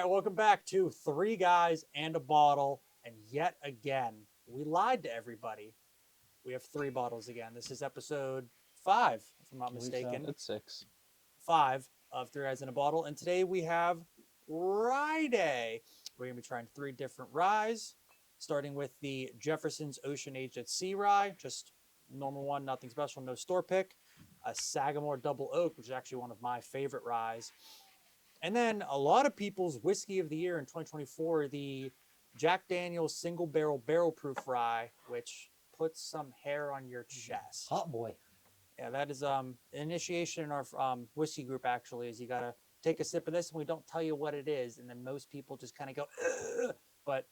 right, welcome back to Three Guys and a Bottle. And yet again, we lied to everybody. We have 3 bottles again. This is episode 5, if I'm not mistaken. It's 6. 5 of Three Guys and a Bottle. And today we have Rye Day. We're going to be trying 3 different ryes, starting with the Jefferson's Ocean Aged at Sea Rye. Just normal one, nothing special, no store pick. A Sagamore Double Oak, which is actually one of my favorite ryes. And then a lot of people's whiskey of the year in 2024, the Jack Daniel's Single Barrel Proof Rye, which puts some hair on your chest. Hot boy. Yeah, that is initiation in our whiskey group. Actually, is you gotta take a sip of this, and we don't tell you what it is, and then most people just kind of go, ugh! But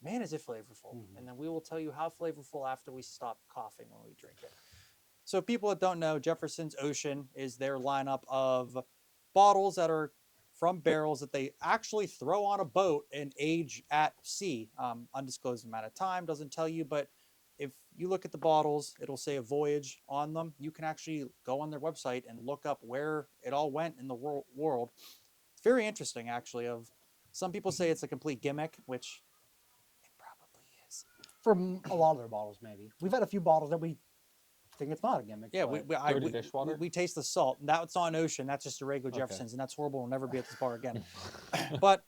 man, is it flavorful? Mm-hmm. And then we will tell you how flavorful after we stop coughing when we drink it. So people that don't know, Jefferson's Ocean is their lineup of bottles that are from barrels that they actually throw on a boat and age at sea. Undisclosed amount of time, doesn't tell you, but if you look at the bottles, it'll say a Voyage on them. You can actually go on their website and look up where it all went in the world. It's very interesting, actually. Of some people say it's a complete gimmick, which it probably is. For a lot of their bottles, maybe. We've had a few bottles that we think it's not a gimmick. Yeah, Dirty dishwater? we taste the salt. That's on Ocean. That's just a regular Okay. Jefferson's, and that's horrible. We'll never be at this bar again. But,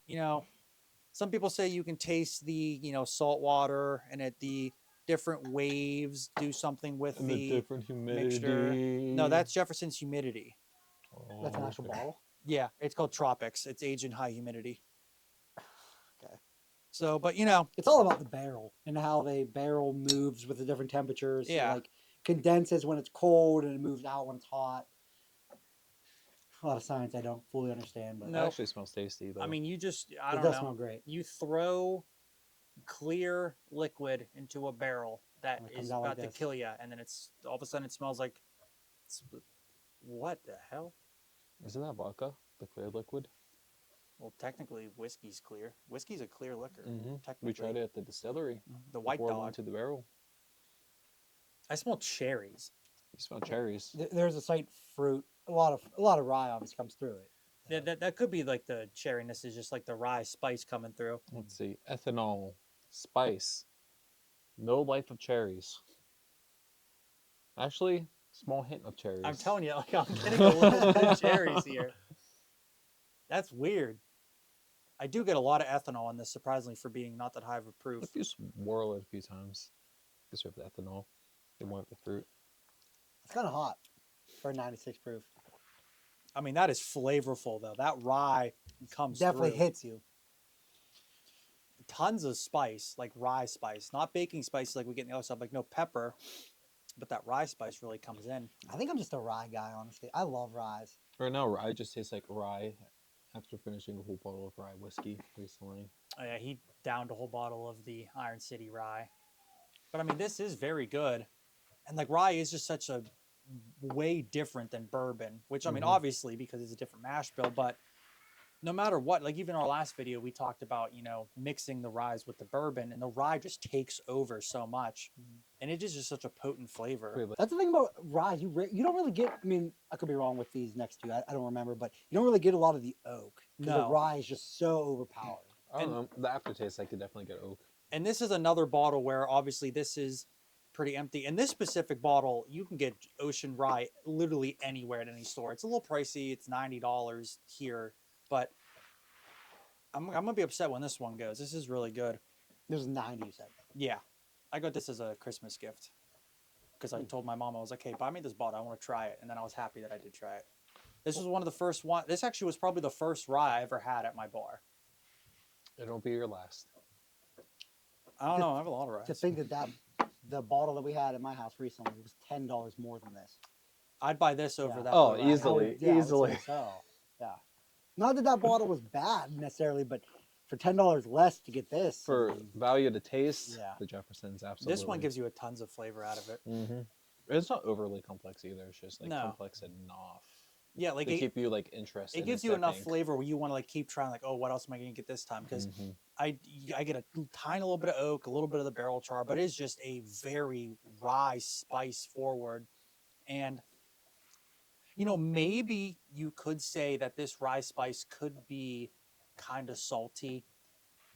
some people say you can taste the, salt water and at the different waves do something with And the different humidity. mixture. No, that's Jefferson's humidity. That's an actual bottle. Yeah, it's called Tropics. It's aged in high humidity. Okay. So, but It's all about the barrel and how the barrel moves with the different temperatures. Yeah. So, like condenses when it's cold and it moves out when it's hot. A lot of science I don't fully understand, but It No. actually smells tasty, though. I mean, I it don't does know. smell great. You throw clear liquid into a barrel that And it comes is out like about to this. kill you, and then it's all of a sudden it smells like what the hell? Isn't that vodka? The clear liquid? Well, technically, whiskey's clear. Whiskey's a clear liquor. Mm-hmm. Technically, We tried it at the distillery. The White Poured Dog. into the barrel. I smell cherries. You smell cherries. There's a slight fruit. A lot of rye obviously comes through it. That could be like the cherryness is just like the rye spice coming through. Let's see. Ethanol. Spice. No life of cherries. Actually, small hint of cherries. I'm telling you, like I'm getting a little bit of cherries here. That's weird. I do get a lot of ethanol in this, surprisingly, for being not that high of a proof. If you swirl it a few times, you serve the ethanol. You want the fruit. It's kind of hot for a 96 proof. I mean, that is flavorful though. That rye comes Definitely through. hits you. Tons of spice, like rye spice, not baking spice like we get in the other stuff, like no pepper, but that rye spice really comes in. I think I'm just a rye guy, honestly. I love ryes. Right now, rye just tastes like rye after finishing a whole bottle of rye whiskey recently. Oh, yeah, he downed a whole bottle of the Iron City rye. But I mean, this is very good. And like rye is just such a way different than bourbon, which I mean, Mhm. obviously because it's a different mash bill, but no matter what, like even our last video, we talked about, mixing the ryes with the bourbon, and the rye just takes over so much. And it is just such a potent flavor. Wait, but That's the thing about rye. You don't really get. I mean, I could be wrong with these next two. I don't remember, but you don't really get a lot of the oak. 'Cause No. the rye is just so overpowered. I don't know. The aftertaste, I could definitely get oak. And this is another bottle where obviously this is pretty empty. And this specific bottle, you can get Ocean Rye literally anywhere at any store. It's a little pricey. It's $90 here, but I'm going to be upset when this one goes. This is really good. There's 90, you said. Yeah. I got this as a Christmas gift because I told my mom, I was like, hey, buy me this bottle. I want to try it. And then I was happy that I did try it. This was one of the first one. This actually was probably the first rye I ever had at my bar. It won't be your last. I don't know. I have a lot of To ryes. think that the bottle that we had at my house recently was $10 more than this. I'd buy this over Yeah. that. Oh, rye. I would- easily. yeah, I would Easily. say so. Yeah. Not that that bottle was bad necessarily, but for $10 less to get this. I For mean, value to taste, Yeah. the Jefferson's absolutely. This one gives you a tons of flavor out of it. Mm-hmm. It's not overly complex either. It's just like No. complex enough Yeah, like to keep you like interested. it gives you enough flavor where you want to like keep trying, like, oh, what else am I going to get this time? Because Mm-hmm. I get a tiny little bit of oak, a little bit of the barrel char, but it's just a very rye spice forward. And maybe you could say that this rye spice could be kind of salty,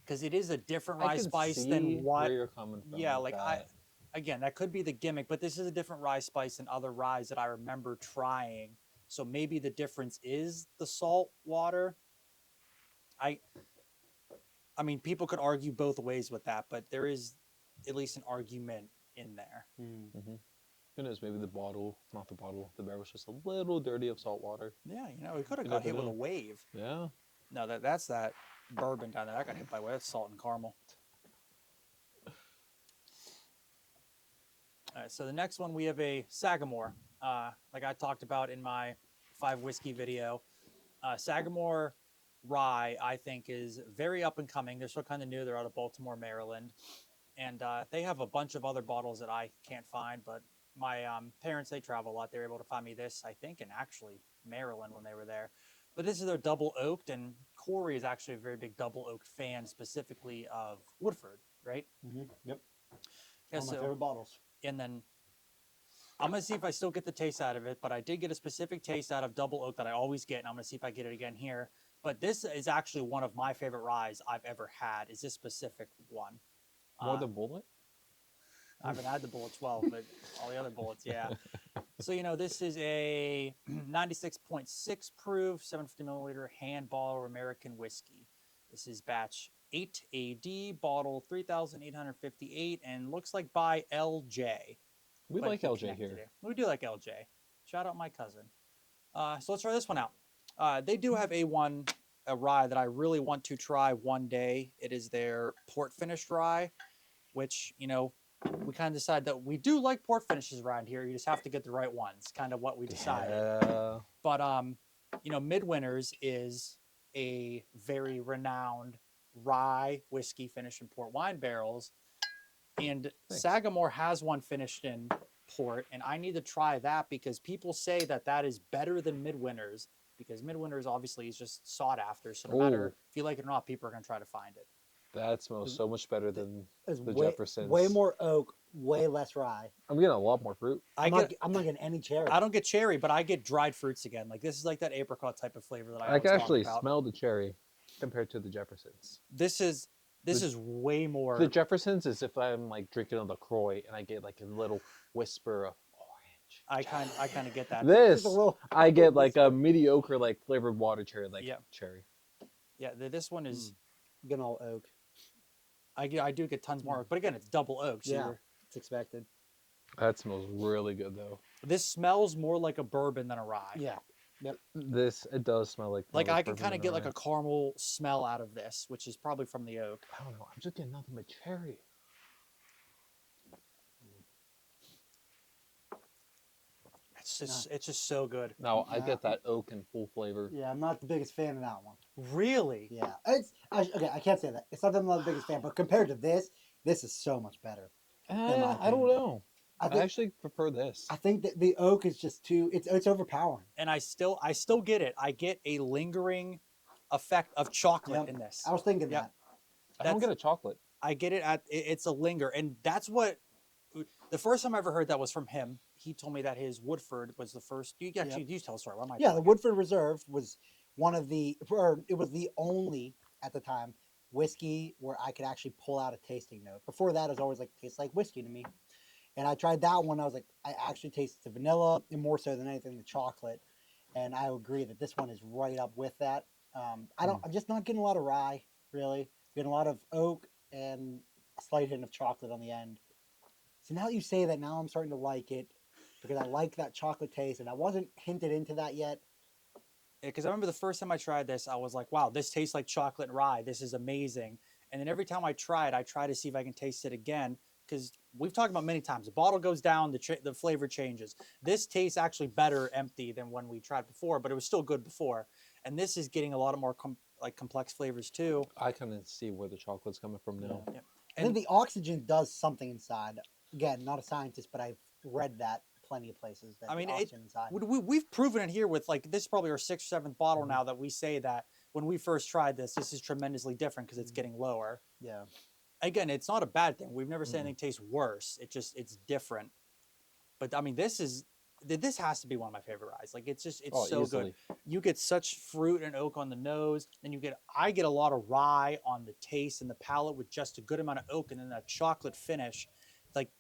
because it is a different I rye can spice see than what. where you're coming from. Yeah, with like that. again, that could be the gimmick, but this is a different rye spice than other ryes that I remember trying. So maybe the difference is the salt water. I I mean, people could argue both ways with that, but there is at least an argument in there. Mm-hmm. Who knows? Maybe the bottle, not the bottle, the barrel's just a little dirty of salt water. Yeah, it could have You got never hit with a know. wave. Yeah. No, that's that bourbon down there. That got hit by a wave. That's salt and caramel. All right, so the next one we have a Sagamore. Like I talked about in my 5 whiskey video. Sagamore Rye, I think, is very up and coming. They're still kind of new. They're out of Baltimore, Maryland. And they have a bunch of other bottles that I can't find, but my parents, they travel a lot. They were able to find me this, I think, in actually Maryland when they were there. But this is their double oaked, and Corey is actually a very big double oaked fan, specifically of Woodford, right? Yep. Yeah, One of my so, favorite bottles. and then I'm going to see if I still get the taste out of it, but I did get a specific taste out of double oak that I always get, and I'm going to see if I get it again here. But this is actually one of my favorite ryes I've ever had, is this specific one. More than Bullet? I haven't had the Bullet 12, but all the other bullets, yeah. So, this is a 96.6 proof, 750 milliliter hand bottle American whiskey. This is batch 8 AD, bottle 3,858, and looks like by LJ. We Quite a like few LJ connected here. We do like LJ. Shout out my cousin. So let's try this one out. They do have a rye that I really want to try one day. It is their port finished rye, which, we kind of decided that we do like port finishes around here. You just have to get the right ones, kind of what we decided. Yeah. But, Midwinters is a very renowned rye whiskey finished in port wine barrels. And Thanks. Sagamore has one finished in port, and I need to try that because people say that is better than Midwinters, because Midwinters obviously is just sought after. So no matter if you like it or not, people are going to try to find it. That smells so much better than It's the way, Jeffersons. way more oak, way less rye. I'm getting a lot more fruit. I'm not getting any cherry. I don't get cherry, but I get dried fruits again. Like this is like that apricot type of flavor that I I always can talk actually about. smell the cherry compared to the Jeffersons. This is way more. The Jeffersons is if I'm like drinking a LaCroix and I get like a little whisper of orange. I kind of get that. This little I get like a mediocre like flavored water cherry, like cherry. Yeah, this one is getting all oak. I do get tons more, but again, it's double oak. So Yeah, it's expected. That smells really good though. this smells more like a bourbon than a rye. Yeah. Yep. It does smell like. Like I can kind of get like a caramel smell out of this, which is probably from the oak. I don't know. I'm just getting nothing but cherry. It's just so good. No, I get that oak in full flavor. Yeah, I'm not the biggest fan of that one. Really? Yeah, okay. I can't say that. It's not that I'm not the biggest fan, but compared to this is so much better. I don't know. I think, actually prefer this. I think that the oak is just too. It's overpowering. And I still get it. I get a lingering effect of chocolate Yep. in this. I was thinking that. I don't get a chocolate. I get it it's a linger, and that's what the first time I ever heard that was from him. He told me that his Woodford was the first. You tell the story. Why am I Yeah, the Woodford Reserve was it was the only at the time whiskey where I could actually pull out a tasting note. Before that, it was always like tastes like whiskey to me. And I tried that one. I was like, I actually tasted the vanilla, and more so than anything, the chocolate. And I agree that this one is right up with that. I'm just not getting a lot of rye, really. Getting a lot of oak and a slight hint of chocolate on the end. So now that you say that, now I'm starting to like it because I like that chocolate taste, and I wasn't hinted into that yet. Because I remember the first time I tried this, I was like, wow, this tastes like chocolate and rye. This is amazing. And then every time I try to see if I can taste it again. Because we've talked about many times, the bottle goes down, the flavor changes. This tastes actually better empty than when we tried before, but it was still good before. And this is getting a lot of more complex flavors too. I kind of see where the chocolate's coming from now. Yeah. And then the oxygen does something inside. Again, not a scientist, but I've read that plenty of places. That the oxygen inside. We've proven it here with this is probably our 6th or 7th bottle now that we say that when we first tried this is tremendously different because it's getting lower. Yeah. Again, it's not a bad thing. We've never said anything tastes worse. It's different. But I mean, this is this has to be one of my favorite ryes. Like it's just Oh, so easily. good. You get such fruit and oak on the nose, and I get a lot of rye on the taste and the palate with just a good amount of oak, and then that chocolate finish. Like,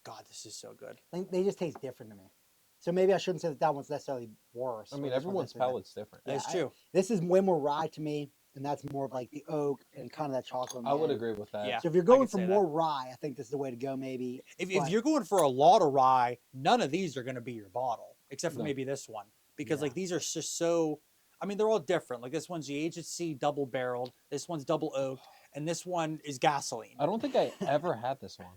God, this is so good. They just taste different to me. So maybe I shouldn't say that one's necessarily worse. I or mean, this one's everyone's necessarily palate's different. Yeah, That's true. This is way more rye to me, and that's more of like the oak and kind of that chocolate. I would man. agree with that. Yeah. So if you're I going could for say that. more rye, I think this is the way to go. Maybe If but- you're going for a lot of rye, none of these are going to be your bottle, except for No. maybe this one, because Yeah. like these are just so. I mean, they're all different. Like this one's the AHC double barreled. This one's double oaked, and this one is gasoline. I don't think I ever had this one.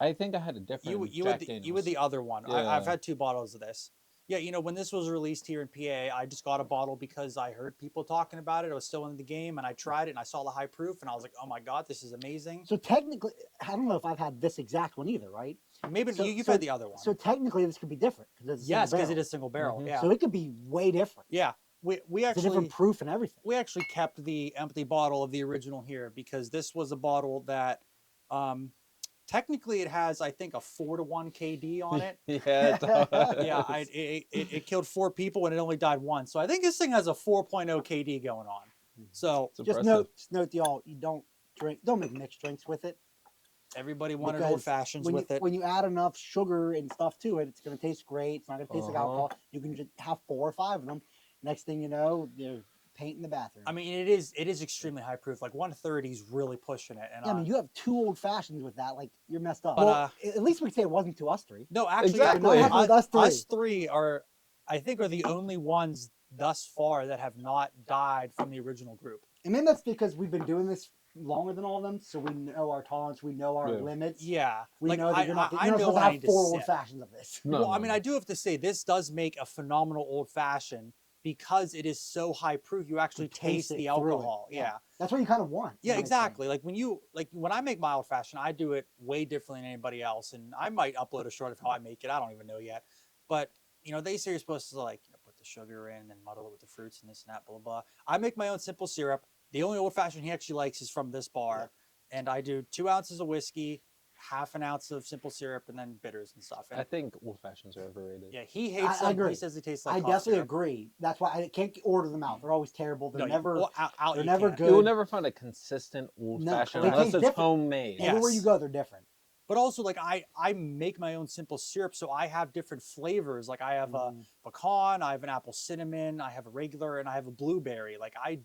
I think I had a different You Jack with the other one. I've Yeah. had 2 bottles of this. Yeah, when this was released here in PA, I just got a bottle because I heard people talking about it. I was still in the game, and I tried it, and I saw the high proof, and I was like, "Oh my God, this is amazing." So technically, I don't know if I've had this exact one either, right? Maybe So- you've so- had the other one. So technically, this could be different because Yes, because it is single barrel. Mhm. Yeah, So it could be way different. yeah. We It's a actually different proof and everything. we actually kept the empty bottle of the original here because this was a bottle that technically it has, I think, a 4-to-1 KD on it. Yeah, it does. Yeah, it killed 4 people and it only died 1. So I think this thing has a 4.0 KD going on. So It's Just impressive. note, y'all, you don't make mixed drinks with it. everybody wanted Because old fashions when with you, it. When you add enough sugar and stuff to it, it's going to taste great. It's not going to taste like Uh-huh. alcohol. You can just have 4 or 5 of them. Next thing you know, you're painting the bathroom. I mean, it is extremely high proof. Like 130 is really pushing it. And yeah, I mean, you have 2 old fashions with that. Like, you're messed up. But, Well, at least we can say it wasn't to us 3. no, actually, Exactly. Not happened with us 3. us 3 are, I think, are the only ones thus far that have not died from the original group. And then that's because we've been doing this longer than all of them, so we know our tolerance, we know our Yeah. limits. Yeah, We like, know that you're not, I you're not know supposed when to I have need 4 to old sip. fashions of this. No, Well, no, I mean, no. I do have to say this does make a phenomenal old fashioned because it is so high proof. You actually taste it the through it. alcohol. Yeah. That's what you kind of want. Yeah, in a mixed exactly. Like when I make my old fashioned, I do it way differently than anybody else, and I might upload a short of how I make it. I don't even know yet, but they say you're supposed to put the sugar in and muddle it with the fruits and this and that, blah blah blah. I make my own simple syrup. The only old fashioned he actually likes is from this bar, and I do 2 ounces of whiskey, half an ounce of simple syrup, and then bitters and stuff. And I think old fashions are overrated. yeah, he hates I them. agree. He says it tastes like I cough definitely syrup. agree. That's why I can't order them out. They're always terrible. They're No, never. out they're you never can't. good. You will never find a consistent old No, fashioned they unless taste it's different. homemade. Yeah. Everywhere you Yes. go, they're different. But also, like I make my own simple syrup, so I have different flavors. Like I have a pecan, I have an apple cinnamon, I have a regular, and I have a blueberry. Like I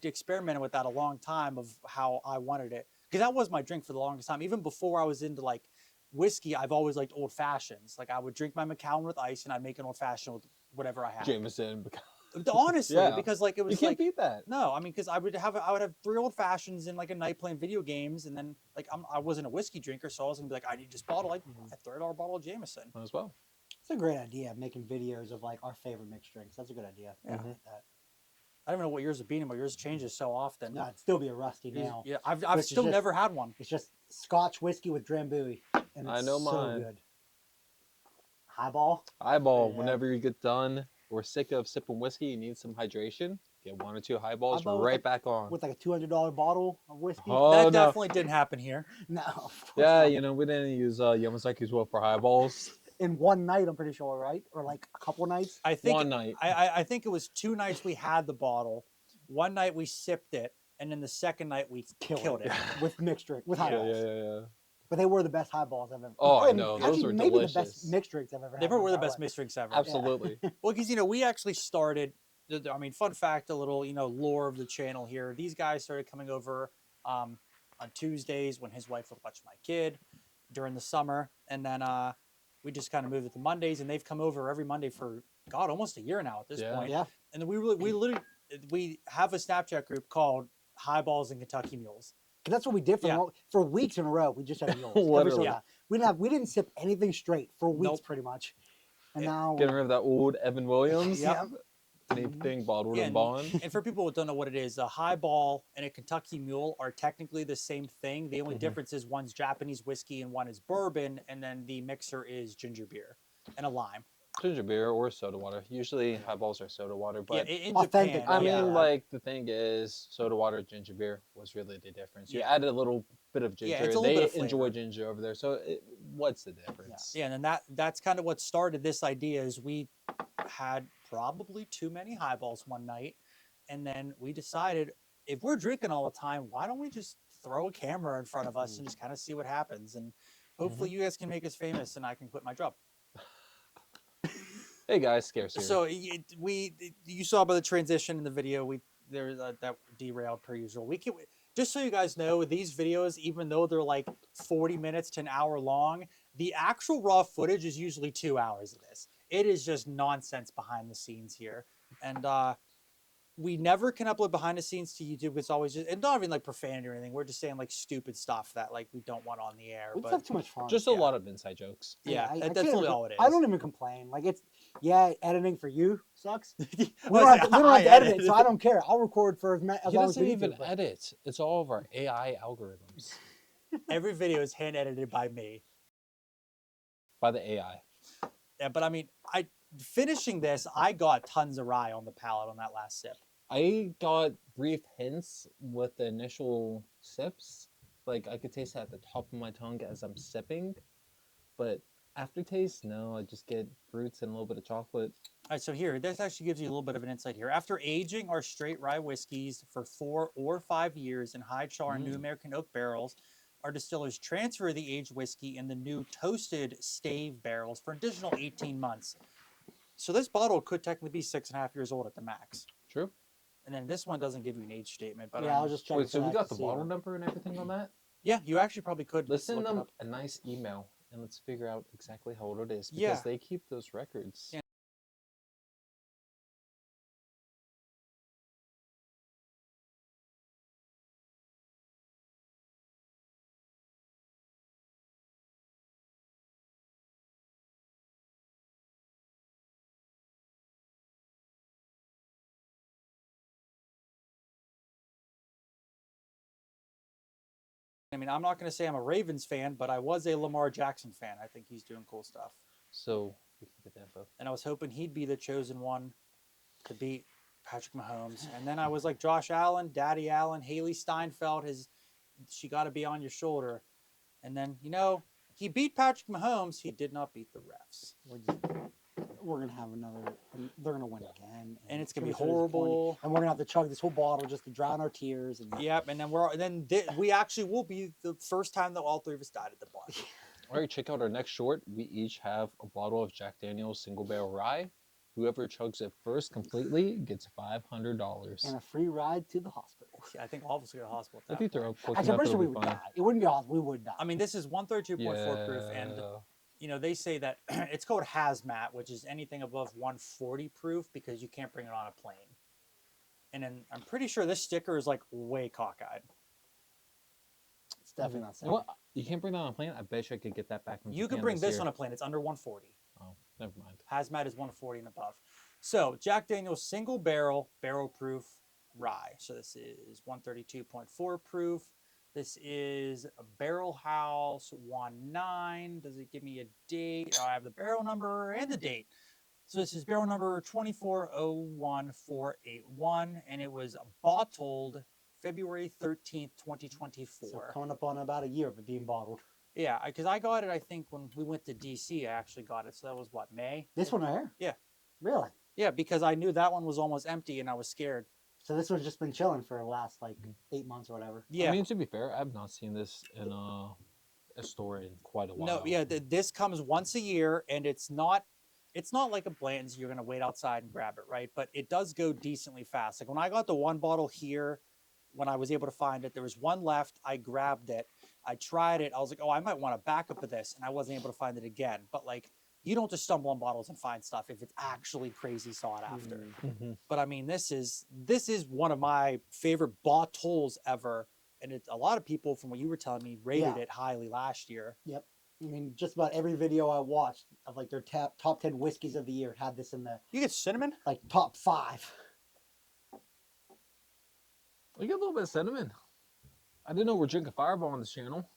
experimented with that a long time of how I wanted it because that was my drink for the longest time. Even before I was into like whiskey, I've always liked old fashions. Like I would drink my Macallan with ice, and I'd make an old fashioned with whatever I had. Jameson. Honestly, Yeah. because like it was You can't like beat that. no, I mean, because I would have 3 old fashions in like a night playing video games, and then like I wasn't a whiskey drinker, so I was gonna be like, I need this bottle, like a $30 bottle of Jameson. As well. It's a great idea, making videos of like our favorite mixed drinks. That's a good idea. Yeah. I like that. I don't even know what yours would be anymore. Yours changes so often. No, it'd still be a rusty now. Yeah, I've Which is still just- never had one. It's just Scotch whiskey with Drambuie, and I it's know so mine. good. Highball. Eyeball. Yeah. Whenever you get done or sick of sipping whiskey, you need some hydration. Get 1 or 2 highballs Highball with right like- back on. with like a $200 bottle of whiskey. Oh, That no. definitely didn't happen here. No. of course Yeah, not. we didn't use Yamasaki's well for highballs. In one night, I'm pretty sure, right? Or like a couple nights. I think One night. I think it was 2 nights we had the bottle. One night we sipped it, and then the second night we killed it. with mixed drink, with Yeah. highballs. Yeah. But they were the best highballs I've ever. Oh, I and know. Those actually, were maybe the delicious. best mixed drinks I've ever had. They in were my the entire best life. mixed drinks ever. Absolutely. Well, because we actually started. I mean, fun fact, a little lore of the channel here. These guys started coming over on Tuesdays when his wife would watch my kid during the summer, and then we just kind of moved it to Mondays, and they've come over every Monday for almost a year now at this Yeah. point. Yeah. And then we literally have a Snapchat group called Highballs and Kentucky Mules. 'Cause that's what we did Yeah. for weeks in a row. We just had mules. Every Literally. single Yeah. time. We didn't sip anything straight for weeks, Nope. pretty much. And Yeah. now Getting rid of that old Evan Williams. Yep. Same thing, bottled Yeah, and bond. And for people who don't know what it is, a highball and a Kentucky Mule are technically the same thing. The only Mhm. difference is one's Japanese whiskey and one is bourbon, and then the mixer is ginger beer and a lime. Ginger beer or soda water. Usually highballs are soda water, but yeah, in authentic, Japan, I mean, yeah. like the thing is, soda water, ginger beer was really the difference. You Yeah. added a little bit of ginger. Yeah, it's a little they bit of enjoy flavor. ginger over there, so what's the difference? Yeah, and then that's kind of what started this idea. Is we had probably too many highballs one night, and then we decided if we're drinking all the time, why don't we just throw a camera in front of us and just kind of see what happens? And hopefully you guys can make us famous, and I can quit my job. Hey guys, scarce here. So you saw by the transition in the video, that derailed per usual. We can just so you guys know, these videos, even though they're like 40 minutes to an hour long, the actual raw footage is usually 2 hours of this. It is just nonsense behind the scenes here, and we never can upload behind the scenes to YouTube. It's always just, and not even like profanity or anything. We're just saying like stupid stuff that like we don't want on the air. We just But have too much fun. Just a lot of inside jokes. yeah, I that's can't really even- all it is. I don't even complain. Like editing for you sucks. We Well, don't have to I edit it, so I don't care. I'll record for as He long as doesn't we even need to. edit. It's all of our AI algorithms Every video is hand edited by me. by the AI. Yeah, but I mean, finishing this, I got tons of rye on the palate on that last sip. I got brief hints with the initial sips. Like I could taste it at the top of my tongue as I'm sipping, but aftertaste, no. I just get fruits and a little bit of chocolate. All right, so here, this actually gives you a little bit of an insight here. After aging our straight rye whiskeys for 4 or 5 years in high char and new American oak barrels, our distillers transfer the aged whiskey in the new toasted stave barrels for an additional 18 months. So this bottle could technically be 6.5 years old at the max. True. And then this one doesn't give you an age statement, but Yeah, I was just checking. Wait, so for we that got to the see bottle it. number and everything on that? yeah, you actually probably could. Let's send look it them up. a nice email and let's figure out exactly how old it is because Yeah. they keep those records. Yeah. I mean, I'm not going to say I'm a Ravens fan, but I was a Lamar Jackson fan. I think he's doing cool stuff. So we can get the info. And I was hoping he'd be the chosen one to beat Patrick Mahomes. And then I was like, Josh Allen, Daddy Allen, Haley Steinfeld, she got to be on your shoulder. And then, he beat Patrick Mahomes. He did not beat the refs. We're gonna have another. They're gonna win again, And it's gonna be truth is disappointing. horrible. And we're gonna have to chug this whole bottle just to drown our tears. And Yep. And then we actually will be the first time that all three of us died at the bar. All right, check out our next short. We each have a bottle of Jack Daniel's single barrel rye. Whoever chugs it first completely gets $500. and a free ride to the hospital. I think all of us will go to the hospital. I At think that they're point. up quick Actually, I'm enough. pretty sure we It'll would be fine. die. It wouldn't be awesome. We would die. I mean, this is 132.4 proof, and they say that it's called hazmat, which is anything above 140 proof because you can't bring it on a plane. And then I'm pretty sure this sticker is like way cockeyed. It's definitely not You know safe. what? You can't bring that on a plane? I bet you I could get that back from You can Japan bring this year. on a plane. It's under 140. Oh, never mind. Hazmat is 140 and above. So Jack Daniel's single barrel proof rye. So this is 132.4 proof. This is a Barrel House 19. Does it give me a date? Oh, I have the barrel number and the date. So this is barrel number 2401481, and it was bottled February 13th, 2024. So coming up on about a year of it being bottled. Yeah, because I got it, I think, when we went to DC, I actually got it. So that was what, May? This one right here. Yeah. Really? Yeah, because I knew that one was almost empty and I was scared. So this one's just been chilling for the last 8 months or whatever. Yeah. I mean, to be fair, I've not seen this in a store in quite a while. No, yeah, this comes once a year, and it's not like a Blanton's you're gonna wait outside and grab it, right? But it does go decently fast. Like when I got the one bottle here, when I was able to find it, there was one left. I grabbed it. I tried it. I was like, oh, I might want a backup of this, and I wasn't able to find it again. But like, you don't just stumble on bottles and find stuff if it's actually crazy sought after. Mhm. But I mean, this is one of my favorite bottles ever, and a lot of people, from what you were telling me, rated Yeah. it highly last year. Yep. I mean, just about every video I watched of their top 10 whiskeys of the year had this in the You get cinnamon? top 5. We get a little bit of cinnamon. I didn't know we're drinking Fireball on this channel.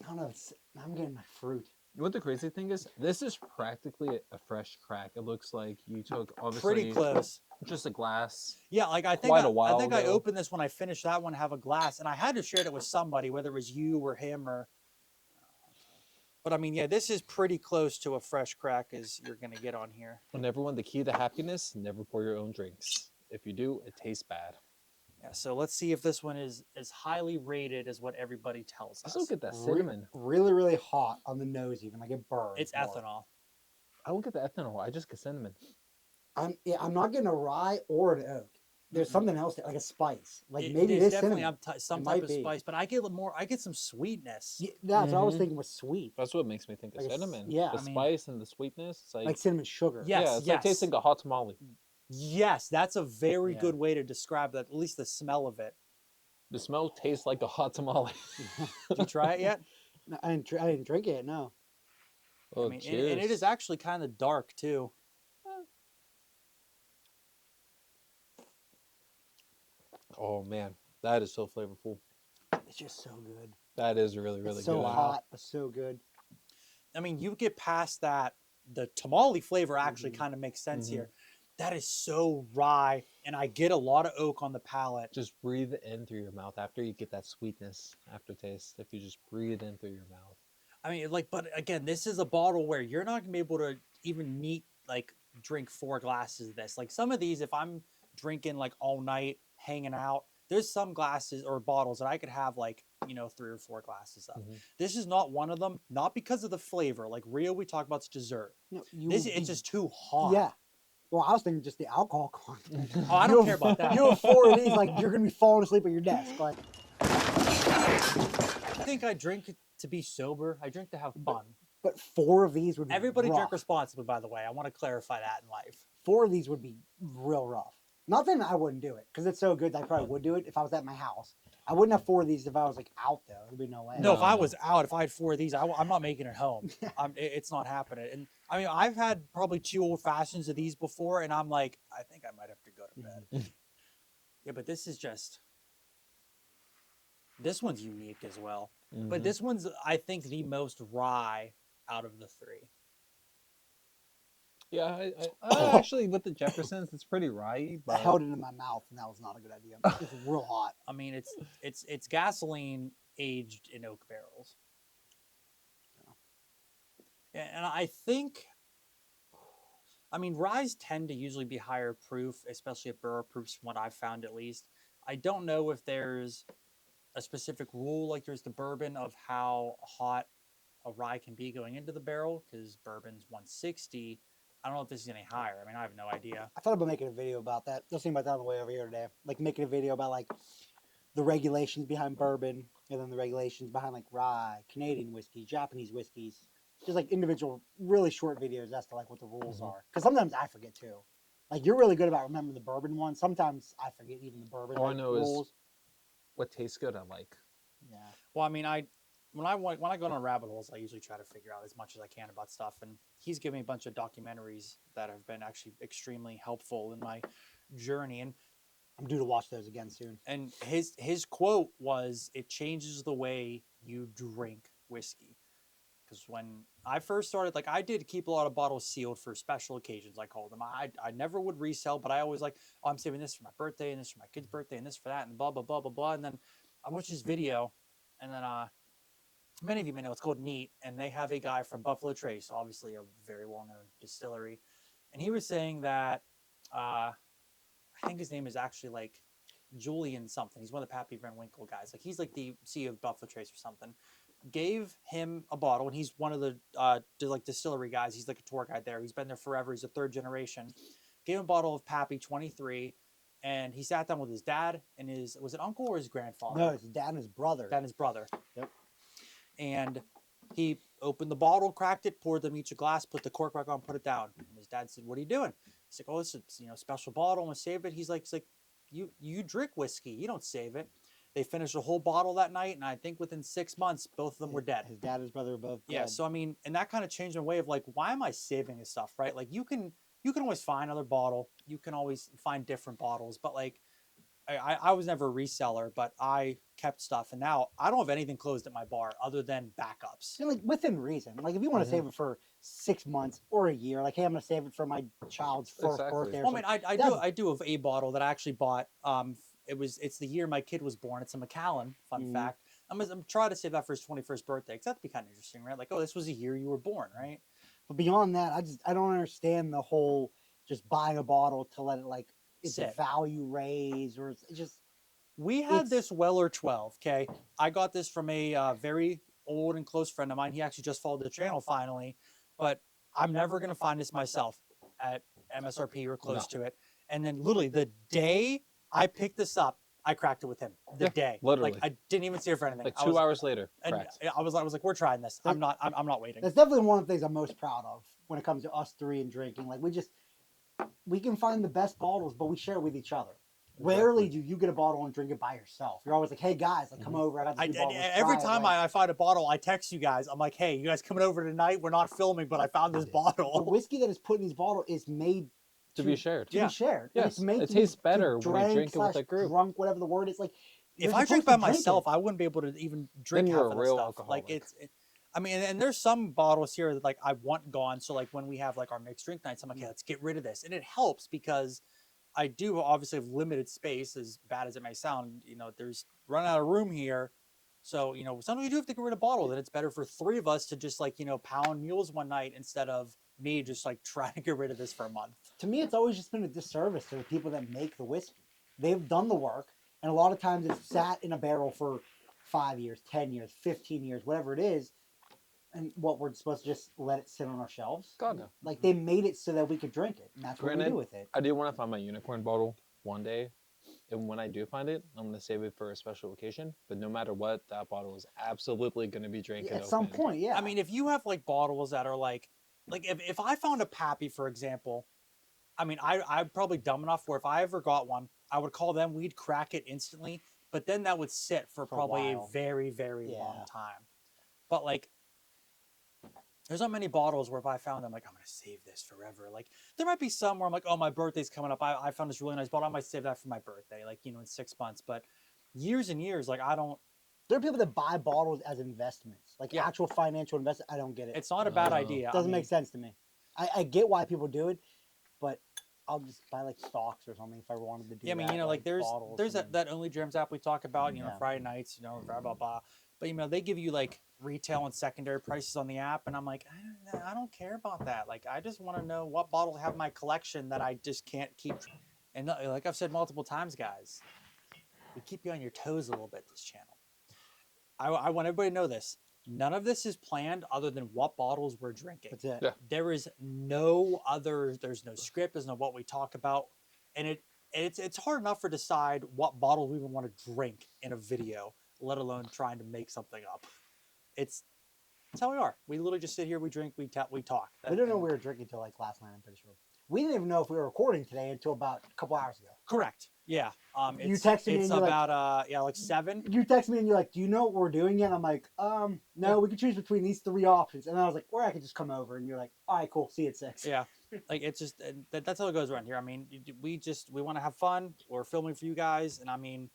I don't know. I'm getting my fruit. You know what the crazy thing is? This is practically a fresh crack. It looks like you took obviously Pretty close. just a glass. Yeah, like I think Quite a I while think I ago. opened this when I finished that one, have a glass, and I had to share it with somebody, whether it was you or him or. But I mean, yeah, this is pretty close to a fresh crack as you're gonna get on here. And everyone, the key to happiness: never pour your own drinks. If you do, it tastes bad. Yeah, so let's see if this one is as highly rated as what everybody tells I us. still get that Re- cinnamon. really, really hot on the nose. Even I get burned. It's more. ethanol. I don't get the ethanol. I just get cinnamon. I'm not getting a rye or an oak. There's Mm-mm. something else, like a spice. Like It maybe is it is definitely cinnamon. some It type might of be. spice, but I get more. I get some sweetness. Yeah, that's what I was Mhm. thinking was sweet, That's what makes me think of Like a s- cinnamon. yeah, the I mean- spice and the sweetness. It's like cinnamon sugar. Yeah. yeah, it's like yes. tasting a hot tamale. Yes, that's a very Yeah. good way to describe that. At least the smell of it. The smell tastes like a hot tamale. Did you try it yet? No, I didn't drink it. No. Oh, I mean, cheers! and it is actually kind of dark too. Oh man, that is so flavorful. It's just so good. That is really, really It's so good. hot, but so good. I mean, you get past that, the tamale flavor actually Mhm. kind of makes sense Mhm. here. That is so rye, and I get a lot of oak on the palate. Just breathe it in through your mouth after you get that sweetness aftertaste. If you just breathe in through your mouth. I mean, like, but again, this is a bottle where you're not gonna be able to even drink 4 glasses of this. Like some of these, if I'm drinking like all night, hanging out, there's some glasses or bottles that I could have like 3 or 4 glasses of. Mhm. This is not one of them. Not because of the flavor. Like Rio, we talk about it's dessert. No, It's just too hot. Yeah. Well, I was thinking just the alcohol content. Oh, I don't care about that. You have 4 of these, like you're gonna be falling asleep at your desk. Like I think I drink to be sober. I drink to have fun. but 4 of these would be Everybody rough. drink responsibly, by the way. I want to clarify that in life. 4 of these would be real rough. Not that I wouldn't do it because it's so good that I probably would do it if I was at my house. I wouldn't have 4 of these if I was like out though. There'd be no way. No, if I No. was out, if I had 4 of these, I'm not making it home. It's not happening. And I mean, I've had probably 2 old fashions of these before, and I'm like, I think I might have to go to bed. Yeah, but this one's unique as well. But Mhm. this one's, I think, the most rye out of the 3. Yeah, I actually with the Jeffersons, it's pretty rye, I but held it in my mouth and that was not a good idea. It's real hot. I mean, it's gasoline aged in oak barrels. Yeah, and I think, I mean, ryes tend to usually be higher proof, especially at barrel proofs, from what I've found at least. I don't know if there's a specific rule like there's the bourbon of how hot a rye can be going into the barrel, because bourbon's 160. I don't know if this is any higher. I mean, I have no idea. I thought about making a video about that. Just thinking about that on the way over here today. Like making a video about like the regulations behind bourbon and then the regulations behind like rye, Canadian whiskey, Japanese whiskeys. Just like individual, really short videos as to like what the rules Mhm. are. Because sometimes I forget too. Like you're really good about remembering the bourbon one. Sometimes I forget even the bourbon All I like, know is- rules. what tastes good, I like. Yeah. Well, I mean, when I go on rabbit holes, I usually try to figure out as much as I can about stuff. And he's given me a bunch of documentaries that have been actually extremely helpful in my journey. I'm due to watch those again soon. And his quote was, "It changes the way you drink whiskey." Because when I first started, like I did keep a lot of bottles sealed for special occasions. I called them. I never would resell, but I always like, oh, I'm saving this for my birthday and this for my kid's birthday and this for that and blah blah blah blah blah. And then I watched this video, and then many of you may know it's called Neat, and they have a guy from Buffalo Trace, obviously a very well-known distillery, and he was saying that I think his name is actually like Julian something. He's one of the Pappy Van Winkle guys. Like he's like the CEO of Buffalo Trace or something. Gave him a bottle, and he's one of the like distillery guys. He's like a tour guide there. He's been there forever. He's a 3rd generation. Gave him a bottle of Pappy 23, and he sat down with his dad and was it uncle or his grandfather? No, it's dad and his brother. Dad and his brother. Yep. And he opened the bottle, cracked it, poured them each a glass, put the cork back on, put it down. And his dad said, "What are you doing?" He's like, "Oh, this is special bottle. I'm gonna save it." He's like, you drink whiskey, you don't save it." They finished a whole bottle that night, and I think within 6 months, both of them were dead. His dad and his brother were both Yeah. dead. So I mean, and that kind of changed my way of like, why am I saving this stuff, right? Like you can always find another bottle, you can always find different bottles, but like I was never a reseller, but I kept stuff, and now I don't have anything closed at my bar other than backups. And, like within reason. Like if you want to Mhm. save it for 6 months or a year, like hey, I'm gonna save it for my child's first Exactly. birthday. Or Well, I mean, something. I do have a bottle that I actually bought. It's the year my kid was born. It's a Macallan, fun Mhm. fact. I'm trying to save that for his 21st birthday, because that'd be kind of interesting, right? Like, oh, this was the year you were born, right? But beyond that, I don't understand the whole just buying a bottle to let it like its Sit. value raise, or it's just We had It's- this Weller 12, okay? I got this from a very old and close friend of mine. He actually just followed the channel finally, but I'm never going to find this myself at MSRP or close to it. And then literally the day I picked this up, I cracked it with him. The Yeah, day. literally. Like, I didn't even see it for anything. Like I 2 was, hours later, and cracked. I was like, we're trying this. I'm not waiting. that's definitely one of the things I'm most proud of when it comes to us three and drinking. Like we can find the best bottles, but we share with each other. Rarely do you get a bottle and drink it by yourself. You're always like, hey guys, like come over. I got this new bottle. let's Every try it," time like- I find a bottle, I text you guys. I'm like, hey, you guys coming over tonight? We're not filming, but I found this the bottle. whiskey that is put in these bottles is made To be shared. to Yeah. be shared. And Yes, it's made it to be- tastes better to when you drink it with slash a group. Drunk, whatever the word is. Like If you're I drink supposed by to drink myself, it. I wouldn't be able to even drink you're half a of the real stuff. Like alcoholic. I mean, and there's some bottles here that like I want gone. So like when we have like our mixed drink nights, I'm like, yeah, let's get rid of this, and it helps because I do obviously have limited space. As bad as it may sound, there's run out of room here. So sometimes you do have to get rid of bottles, and it's better for three of us to just like pound mules one night instead of me just like trying to get rid of this for a month. To me, it's always just been a disservice to the people that make the whiskey. They've done the work, and a lot of times it's sat in a barrel for 5 years, 10 years, 15 years, whatever it is. And what we're supposed to just let it sit on our shelves? God no. Like they made it so that we could drink it, and that's what we Granted, do with it. I do want to find my unicorn bottle one day, and when I do find it, I'm gonna save it for a special occasion. But no matter what, that bottle is absolutely gonna be drinking At some open. point, yeah. I mean, if you have like bottles that are like if I found a Pappy, for example, I mean, I'm probably dumb enough where if I ever got one, I would call them, we'd crack it instantly, but then that would sit for For a probably a while. very, very long Yeah. time. But like, there's not many bottles where if I found them, like, I'm going to save this forever. Like, there might be some where I'm like, oh, my birthday's coming up. I found this really nice bottle. I might save that for my birthday, like, in 6 months. But years and years, like, I don't, there are people that buy bottles as investments, like Yeah. actual financial investment. I don't get it. it's not a bad No. idea. Doesn't make sense to me. I get why people do it, but I'll just buy like stocks or something if I wanted to do. Yeah, I mean, that, like there's bottles there's and that Only Germs app we talk about, Yeah. Friday nights, blah blah blah. But they give you like retail and secondary prices on the app, and I'm like, I don't care about that. Like, I just want to know what bottles have my collection that I just can't keep. And like I've said multiple times, guys, we keep you on your toes a little bit. This channel. I want everybody to know this. None of this is planned other than what bottles we're drinking. That's it. Yeah. There is no other. There's no script. There's no what we talk about, and it's hard enough to decide what bottles we even want to drink in a video, let alone trying to make something up. That's how we are. We literally just sit here, we drink, we talk. We didn't know we were drinking till like last night. I'm pretty sure. We didn't even know if we were recording today until about a couple hours ago. Correct. Yeah. You texted me It's and you're like- about like 7. You text me and you're like, "Do you know what we're doing yet?" I'm like, no, Yeah. we can choose between these 3 options." And I was like, "Or I could just come over." And you're like, "All right, cool. See you at 6." Yeah. Like it's just that's how it goes around here. I mean, we want to have fun. We're filming for you guys, and I mean,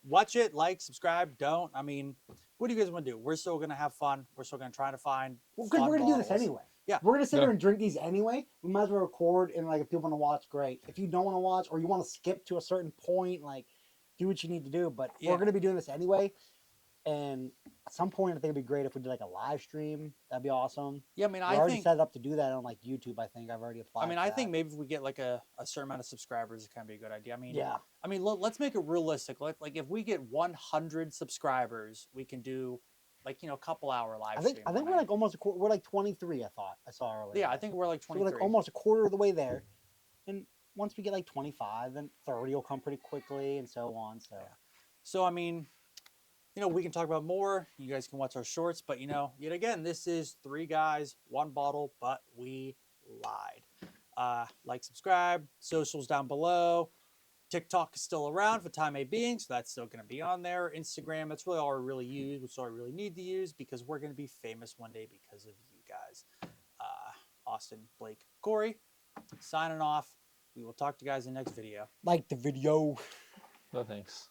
watch it, like, subscribe. Don't. I mean, what do you guys want to do? We're still gonna have fun. We're still gonna try to find. Well, because fun we're gonna do this bottles. anyway. Yeah. We're gonna sit Yeah. here and drink these anyway. We might as well record, and like if people want to watch, great. If you don't want to watch or you want to skip to a certain point, like do what you need to do. But Yeah. we're gonna be doing this anyway. And at some point, I think it'd be great if we did like a live stream. That'd be awesome. Yeah, I mean, I I already think. set it up to do that on like YouTube. I think I've already applied. I mean, for I that. think maybe if we get like a certain amount of subscribers, it can be a good idea. I mean, Yeah. I mean, let's make it realistic. Like if we get 100 subscribers, we can do like a couple hour live I think stream. I think one we're night. like almost a quarter. We're like 23. I saw earlier. Yeah, I think we're like So 23. we're like almost a quarter of the way there. And once we get like 25, then 30 will come pretty quickly, and so on. So Yeah. So I mean, we can talk about more. You guys can watch our shorts, but yet again, this is 3 guys, 1 bottle, but we lied. Like, subscribe, socials down below. TikTok is still around for time being, so that's still going to be on there. Instagram, that's really all we really use, which is all we really need to use because we're going to be famous one day because of you guys. Austin, Blake, Corey, signing off. We will talk to you guys in the next video. like the video. No thanks.